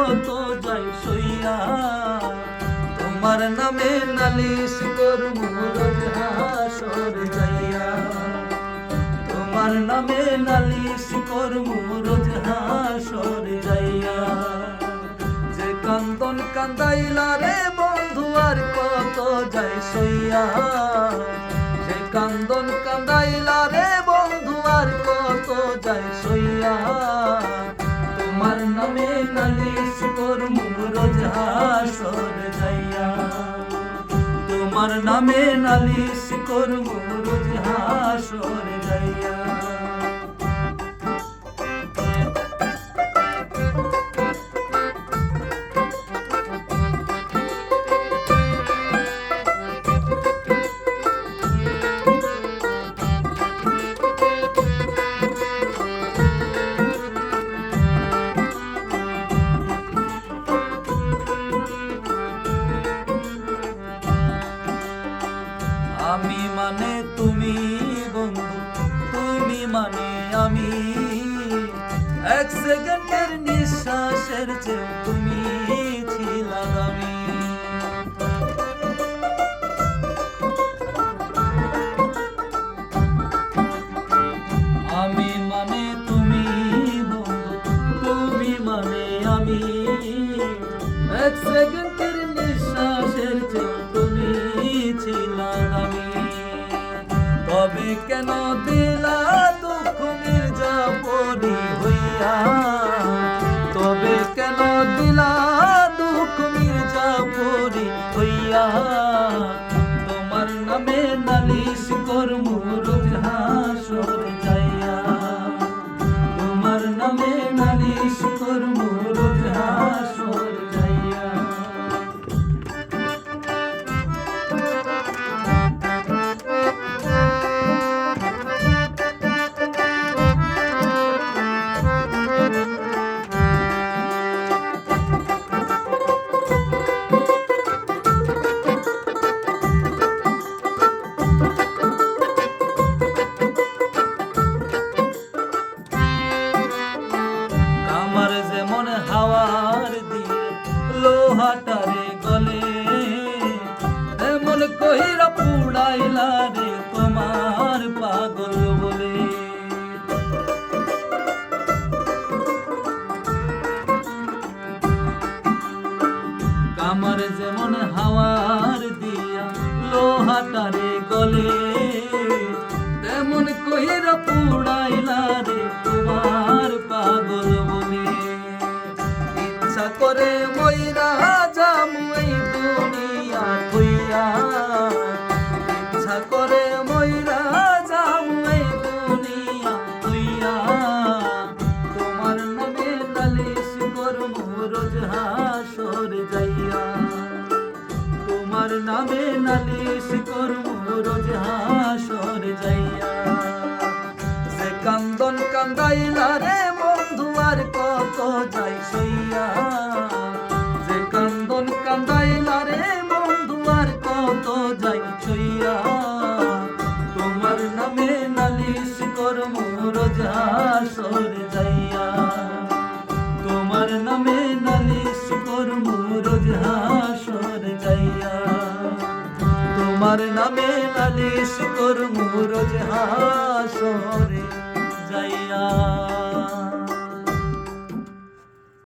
কত যাই সইয়া, তোমার নামে নালিশ করবো রোজ হাসরে যাইয়া, তোমার নামে নালিশ করবো রোজ হাসরে যাইয়া। যে কান্দন কান্দাইলা রে বন্ধু আর কত যাই সইয়া, যে কান্দন কান্দাইলা রে বন্ধু আর কত যাই সইয়া, তোমার নামে নালিশ করবো রোজ হাসরে যাইয়া, তোমার নামে নালিশ করবো রোজ হাসরে যাইয়া। আমি মানে তুমি বন্ধু, তুমি মানে আমি, এক সেকেন্ডের নিঃশ্বাসের চেয়ে তুমি ছিলা দামি। আমি মানে তুমি বন্ধু, তুমি মানে আমি, এক সেকেন্ডের নিঃশ্বাসের চেয়ে তুমি ছিলা দামি। তবে কেন দিলা দুঃখ মির্জাপুরি হইয়া, তবে কেন দিলা দুঃখ মির্জাপুরি হইয়া, তোমার নামে নালিশ করবো রোজ হাসরে যাইয়া, তোমার নামে নালিশ করবো রোজ হাসরে যাইয়া। আমার যেমন হাওয়ার দিয়ে লোহাটারে গলে, তেমন কহিরা পুড়াইলা রে তোমার পাগল বলে। আমার যেমন হাওয়ার দিয়া লোহাটারে গলে, তেমন কহিরা পুড়াইলা রে তোমার পাগল বলে। ইচ্ছা করে মইরা যামু এই দুনিয়া থইয়া, ইচ্ছা করে মইরা যামু এই দুনিয়া থইয়া, তোমার নামে নালিশ করবো রোজ হাসরে যাইয়া, তোমার নামে নালিশ করবো রোজ হাসরে যাইয়া। যে কান্দন কান্দাইলা রে বন্ধু আর কত যাই সইয়া, যে কান্দন কান্দাইলা রে বন্ধু আর কত যাই সইয়া, তোমার নামে নালিশ করবো রোজ হাসরে যাইয়া, তোমার নামে নালিশ করবো রোজ হাসরে যাইয়া, তোমার নামে নালিশ করবো রোজ হাসরে যাইয়া।